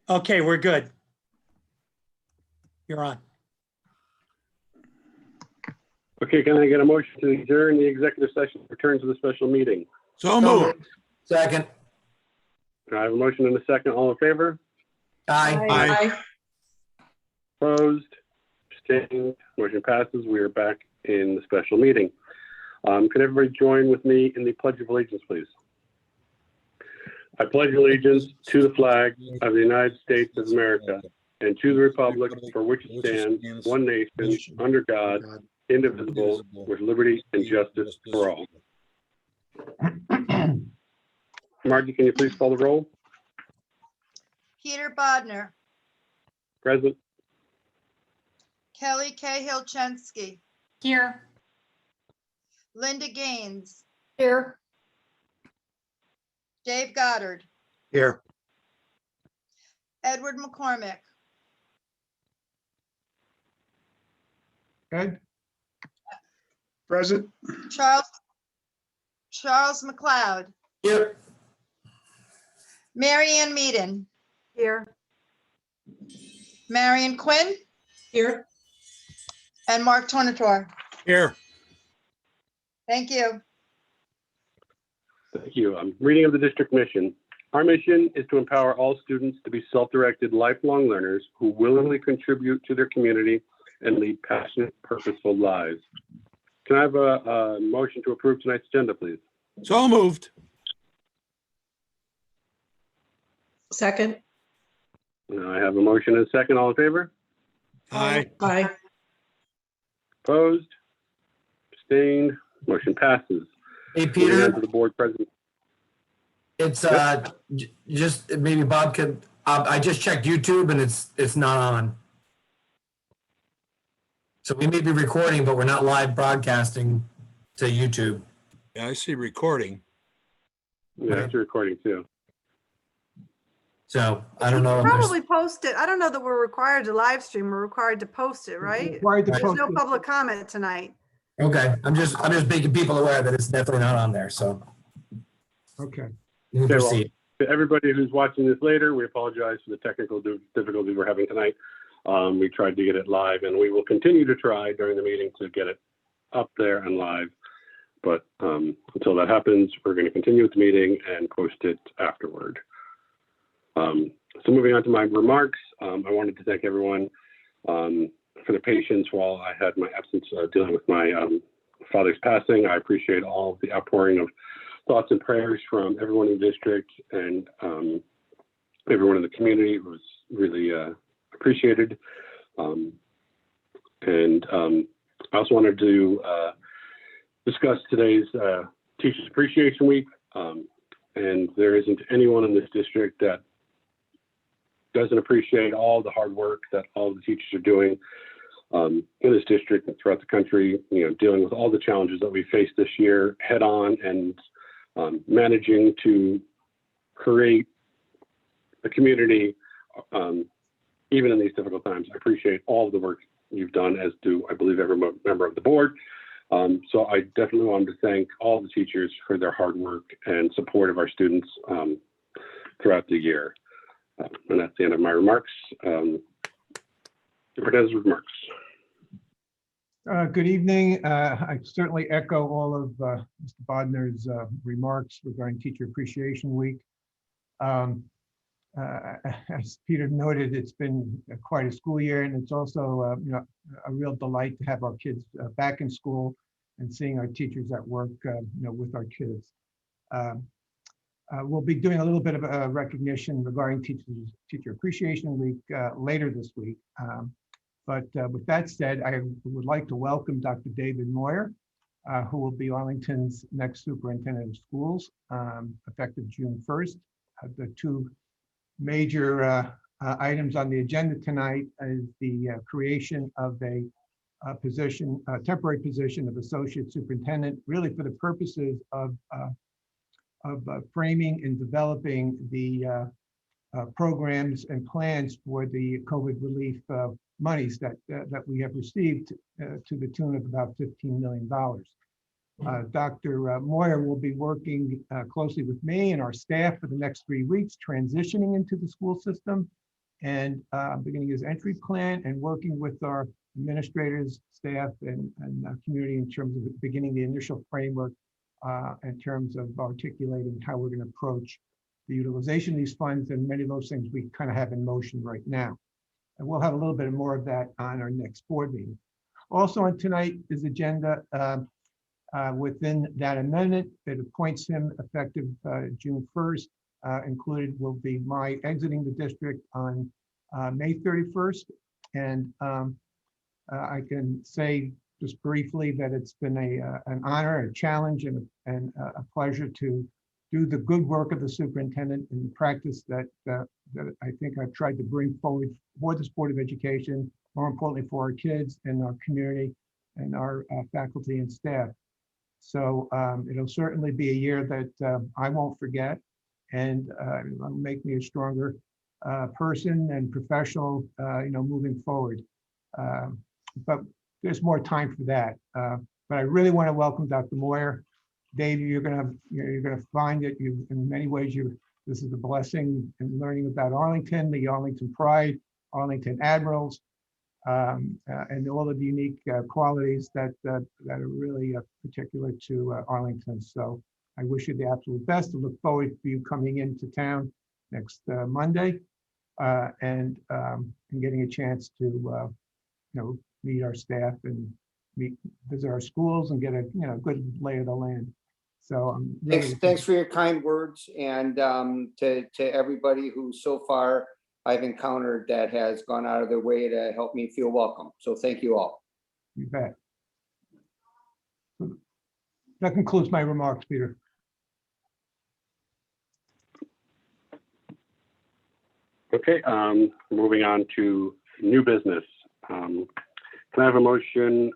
Okay, we're good. You're on. Okay, can I get a motion to adjourn the executive session, return to the special meeting? So moved. Second. I have a motion and a second. All in favor? Aye. Aye. Opposed? Abstained? Motion passes. We are back in the special meeting. Could everybody join with me in the Pledge of Allegiance, please? I pledge allegiance to the flag of the United States of America and to the republic for which it stands, one nation, under God, indivisible, with liberty and justice for all. Margie, can you please call the roll? Peter Bodnar, Present. Kelly Cahill-Chensky, Here. Linda Gaines, Here. Dave Goddard, Here. Edward McCormick, Ed? Present. Charles McLeod, Here. Mary Ann Meaden, Here. Marion Quinn, Here. and Mark Tornator. Here. Thank you. Thank you. Reading of the district mission. Our mission is to empower all students to be self-directed, lifelong learners who willingly contribute to their community and lead passionate, purposeful lives. Can I have a motion to approve tonight's agenda, please? So moved. Second. I have a motion and a second. All in favor? Aye. Aye. Opposed? Abstained? Motion passes. Hey, Moving on to Peter, the board president. it's just maybe Bob could, I just checked YouTube and it's not on. So we may be recording, but we're not live broadcasting to YouTube. Yeah, I see recording. Yeah, it's a recording too. So I don't know. if there's- Probably post it. I don't know that we're required to live stream. We're required to post it, right? Required to Right. There's post no it. public comment tonight. Okay, I'm just making people aware that it's definitely not on there, so Okay. you can Okay, well, proceed. To everybody who's watching this later, we apologize for the technical difficulties we're having tonight. We tried to get it live, and we will continue to try during the meeting to get it up there and live. But until that happens, we're going to continue with the meeting and post it afterward. So moving on to my remarks, I wanted to thank everyone for the patience while I had my absence dealing with my father's passing. I appreciate all of the outpouring of thoughts and prayers from everyone in the district and everyone in the community. It was really appreciated. I also wanted to discuss today's Teachers Appreciation Week. And there isn't anyone in this district that doesn't appreciate all the hard work that all the teachers are doing in this district and throughout the country, dealing with all the challenges that we faced this year head on and managing to create a community, even in these difficult times. I appreciate all of the work you've done, as do, I believe, every member of the board. So I definitely wanted to thank all the teachers for their hard work and support of our students throughout the year. And that's the end of my remarks. Superintendent's remarks. Good evening. I certainly echo all of Mr. Bodner's remarks regarding Teacher Appreciation Week. As Peter noted, it's been quite a school year, and it's also a real delight to have our kids back in school and seeing our teachers at work with our kids. We'll be doing a little bit of a recognition regarding Teacher Appreciation Week later this week. But with that said, I would like to welcome Dr. David Moyer, who will be Arlington's next superintendent of schools, effective June 1st. The two major items on the agenda tonight is the creation of a temporary position of associate superintendent, really for the purposes of framing and developing the programs and plans for the COVID relief monies that we have received to the tune of about $15 million. Dr. Moyer will be working closely with me and our staff for the next 3 weeks, transitioning into the school system and beginning his entry plan and working with our administrators, staff, and community in terms of beginning the initial framework in terms of articulating how we're going to approach the utilization of these funds, and many of those things we kind of have in motion right now. And we'll have a little bit more of that on our next board meeting. Also on tonight's agenda, within that amendment, it appoints him effective June 1st. Included will be my exiting the district on May 31st. And I can say just briefly that it's been an honor, a challenge, and a pleasure to do the good work of the superintendent in the practice that I think I've tried to bring forward for this Board of Education, more importantly for our kids and our community and our faculty and staff. So it'll certainly be a year that I won't forget, and it'll make me a stronger person and professional, moving forward. But there's more time for that. But I really want to welcome Dr. Moyer. Dave, you're gonna find that in many ways this is a blessing in learning about Arlington, the Arlington Pride, Arlington Admirals, and all of the unique qualities that are really particular to Arlington. So I wish you the absolute best. I look forward to you coming into town next Monday and getting a chance to meet our staff and visit our schools and get a good lay of the land. So I'm really Thanks for your kind words, and to everybody who so far I've encountered that has gone out of their way to help me feel welcome. So thank you all. You bet. That concludes my remarks, Peter. Okay, moving on to new business. Can I have a motion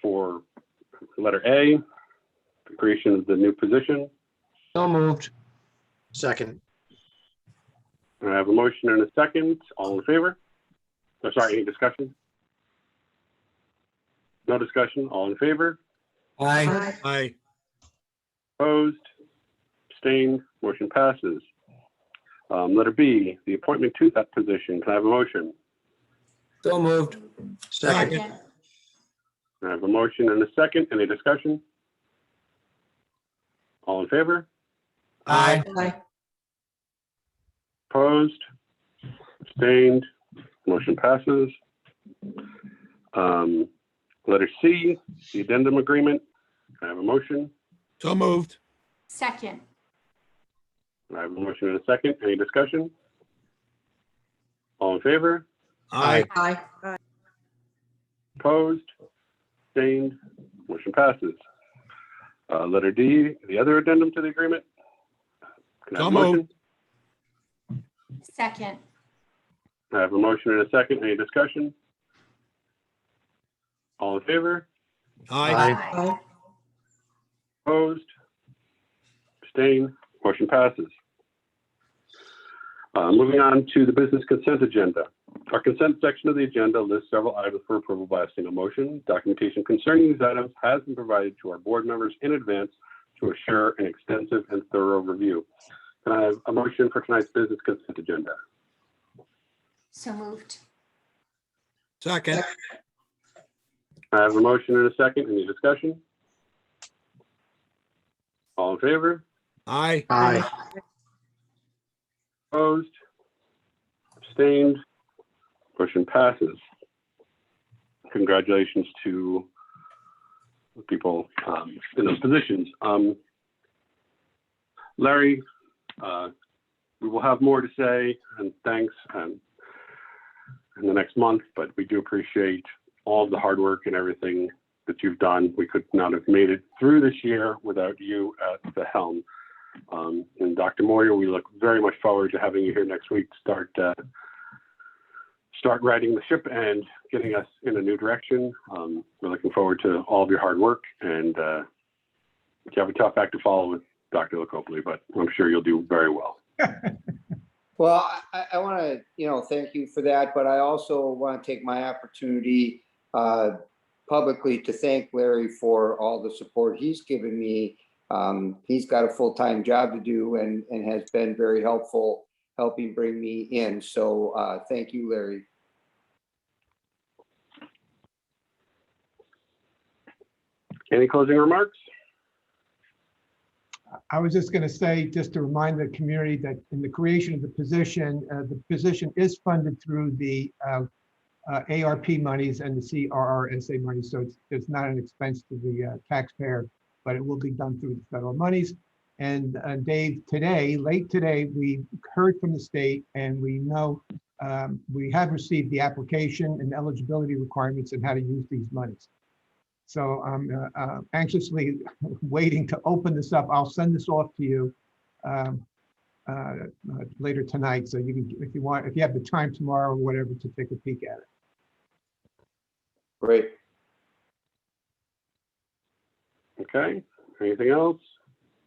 for letter A, the creation of the new position? So moved. Second. I have a motion and a second. All in favor? Oh, sorry, any discussion? No discussion. All in favor? Aye. Aye. Opposed? Abstained? Motion passes. Letter B, the appointment to that position. Can I have a motion? So moved. Second. I have a motion and a second. Any discussion? All in favor? Aye. Aye. Opposed? Abstained? Motion passes. Letter C, the addendum agreement. I have a motion. So moved. Second. I have a motion and a second. Any discussion? All in favor? Aye. Aye. Opposed? Abstained? Motion passes. Letter D, the other addendum to the agreement. Can I have a So moved. motion? Second. I have a motion and a second. Any discussion? All in favor? Aye. Aye. Opposed? Abstained? Motion passes. Moving on to the business consent agenda. Our consent section of the agenda lists several items for approval by a single motion. Documentation concerning these items has been provided to our board members in advance to assure an extensive and thorough review. Can I have a motion for tonight's business consent agenda? So moved. Second. I have a motion and a second. Any discussion? All in favor? Aye. Aye. Opposed? Abstained? Motion passes. Congratulations to the people in those positions. Larry, we will have more to say, and thanks in the next month, but we do appreciate all of the hard work and everything that you've done. We could not have made it through this year without you at the helm. And Dr. Moyer, we look very much forward to having you here next week to start righting the ship and getting us in a new direction. We're looking forward to all of your hard work, and you have a tough act to follow with Dr. Lacopoli, but I'm sure you'll do very well. Well, I want to, thank you for that, but I also want to take my opportunity publicly to thank Larry for all the support he's given me. He's got a full-time job to do and has been very helpful helping bring me in. So thank you, Larry. Any closing remarks? I was just going to say, just to remind the community that in the creation of the position is funded through the ARP monies and the CRRSA monies. So it's not an expense to the taxpayer, but it will be done through the federal monies. And Dave, late today, we heard from the state and we know we have received the application and eligibility requirements and how to use these monies. So I'm anxiously waiting to open this up. I'll send this off to you later tonight. So you can, if you have the time tomorrow or whatever, to take a peek at it. Great. Okay, anything else?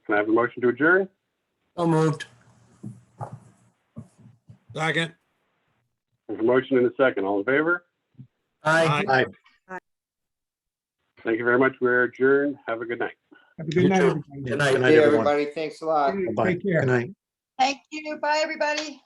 Can I have a motion to adjourn? So moved. Second. There's a motion and a second. All in favor? Aye. Aye. Thank you very much. We're adjourned. Have a good night. Have a good You night, too. everybody. Good night. Hey, everybody. Thanks a lot. Take care. Thank you. Bye, everybody.